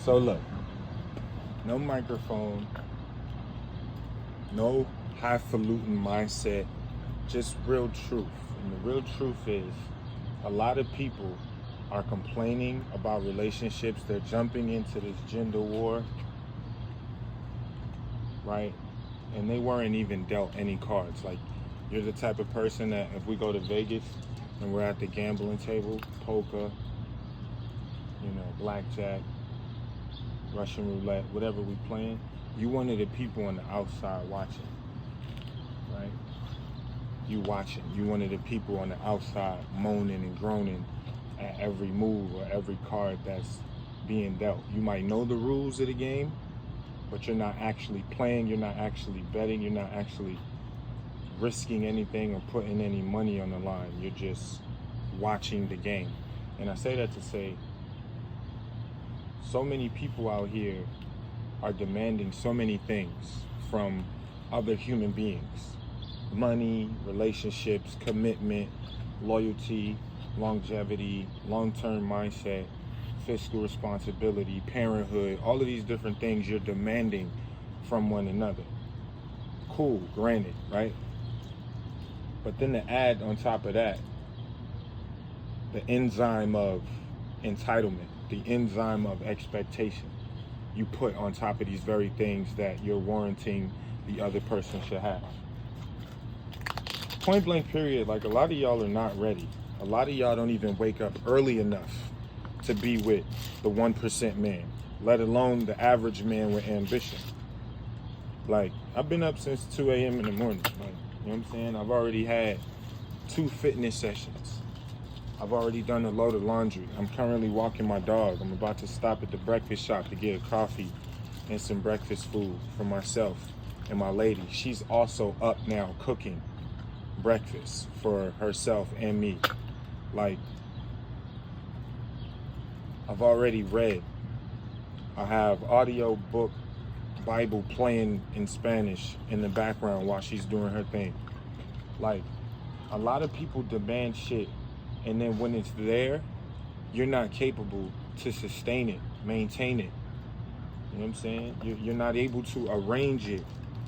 So look, no microphone, no highfalutin mindset, just real truth. And the real truth is, a lot of people are complaining about relationships. They're jumping into this gender war, right? And they weren't even dealt any cards. Like, you're the type of person that if we go to Vegas and we're at the gambling table, poker, blackjack, Russian roulette, whatever we playing, you one of the people on the outside watching, right? You watching. You one of the people on the outside moaning and groaning at every move or every card that's being dealt. You might know the rules of the game, but you're not actually playing, you're not actually betting, you're not actually risking anything or putting any money on the line. You're just watching the game. And I say that to say, so many people out here are demanding so many things from other human beings. Money, relationships, commitment, loyalty, longevity, long-term mindset, fiscal responsibility, parenthood, all of these different things you're demanding from one another. Cool, granted, right? But then to add on top of that, the enzyme of entitlement, the enzyme of expectation you put on top of these very things that you're warranting the other person should have. Point blank period, like, a lot of y'all are not ready. A lot of y'all don't even wake up early enough to be with the 1% man, let alone the average man with ambition. Like, I've been up since 2 a.m. in the morning. Like, you know what I'm saying? I've already had 2 fitness sessions. I've already done a load of laundry. I'm currently walking my dog. I'm about to stop at the breakfast shop to get a coffee and some breakfast food for myself and my lady. She's also up now cooking breakfast for herself and me. Like, I've already read. I have audio book Bible playing in Spanish in the background while she's doing her thing. Like, a lot of people demand shit, and then when it's there, you're not capable to sustain it, maintain it. You know what I'm saying? You're not able to arrange it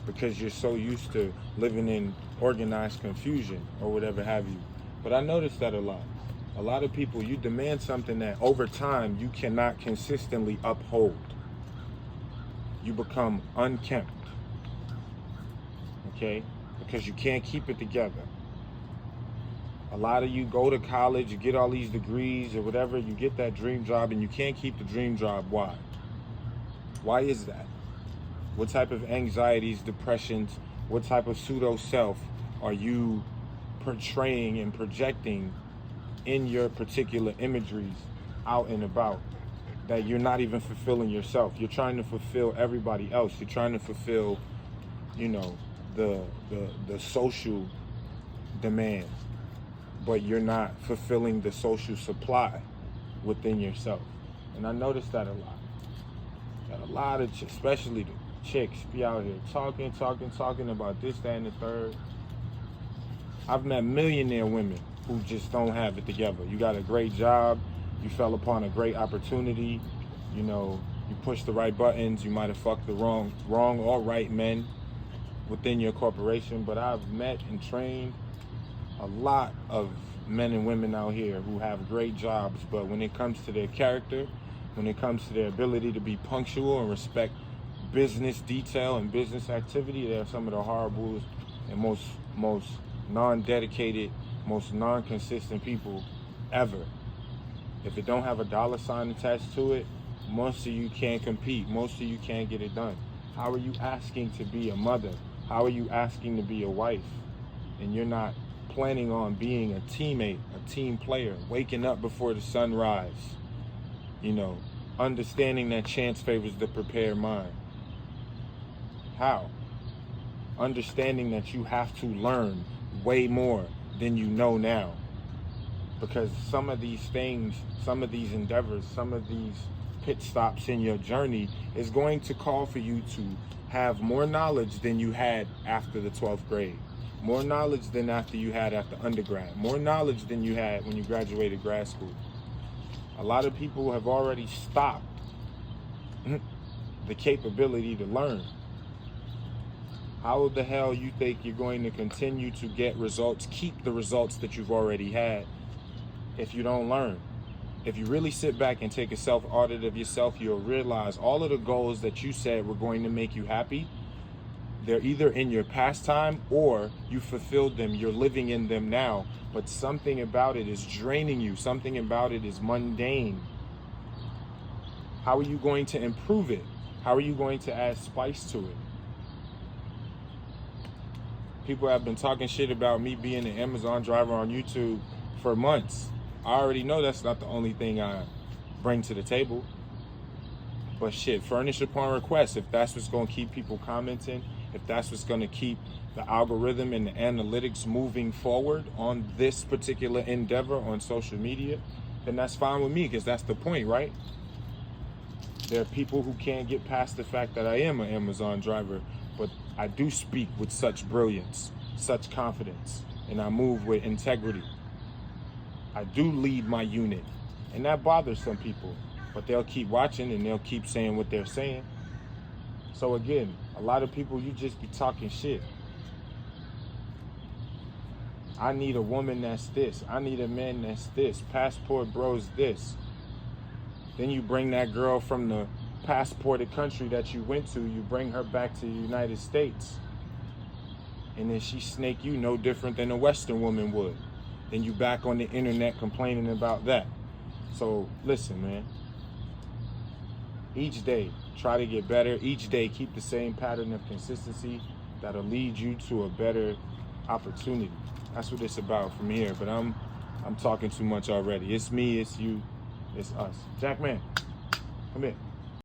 because you're so used to living in organized confusion or whatever have you. But I noticed that a lot. A lot of people, you demand something that over time you cannot consistently uphold. You become unkempt, okay? Because you can't keep it together. A lot of you go to college, you get all these degrees or whatever, you get that dream job and you can't keep the dream job. Why? Why is that? What type of anxieties, depressions, what type of pseudo-self are you portraying and projecting in your particular imageries out and about that you're not even fulfilling yourself? You're trying to fulfill everybody else. You're trying to fulfill, the social demand, but you're not fulfilling the social supply within yourself. And I noticed that a lot. That a lot of, especially the chicks, be out here talking about this, that, and the third. I've met millionaire women who just don't have it together. You got a great job, you fell upon a great opportunity, you push the right buttons, you might have fucked the wrong or right men within your corporation. But I've met and trained a lot of men and women out here who have great jobs, but when it comes to their character, when it comes to their ability to be punctual and respect business detail and business activity, they're some of the horriblest and most non-dedicated, most non-consistent people ever. If it don't have a dollar sign attached to it, most of you can't compete. Most of you can't get it done. How are you asking to be a mother? How are you asking to be a wife? And you're not planning on being a teammate, a team player, waking up before the sunrise, understanding that chance favors the prepared mind. How? Understanding that you have to learn way more than you know now. Because some of these things, some of these endeavors, some of these pit stops in your journey is going to call for you to have more knowledge than you had after the 12th grade. More knowledge than after you had after undergrad. More knowledge than you had when you graduated grad school. A lot of people have already stopped the capability to learn. How the hell you think you're going to continue to get results, keep the results that you've already had, if you don't learn? If you really sit back and take a self-audit of yourself, you'll realize all of the goals that you said were going to make you happy, they're either in your past time or you fulfilled them, you're living in them now, but something about it is draining you, something about it is mundane. How are you going to improve it? How are you going to add spice to it? People have been talking shit about me being an Amazon driver on YouTube for months. I already know that's not the only thing I bring to the table. But shit, furnish upon request. If that's what's going to keep people commenting, if that's what's going to keep the algorithm and the analytics moving forward on this particular endeavor on social media, then that's fine with me, because that's the point, right? There are people who can't get past the fact that I am an Amazon driver, but I do speak with such brilliance, such confidence, and I move with integrity. I do lead my unit, and that bothers some people, but they'll keep watching and they'll keep saying what they're saying. So again, a lot of people, you just be talking shit. I need a woman that's this. I need a man that's this. Passport bros this. Then you bring that girl from the passported country that you went to, you bring her back to the United States. And then she snake you no different than a Western woman would. Then you back on the internet complaining about that. So listen, man. Each day, try to get better. Each day, keep the same pattern of consistency that'll lead you to a better opportunity. That's what it's about from here. But I'm talking too much already. It's me, it's you, it's us. Jack Man, come here.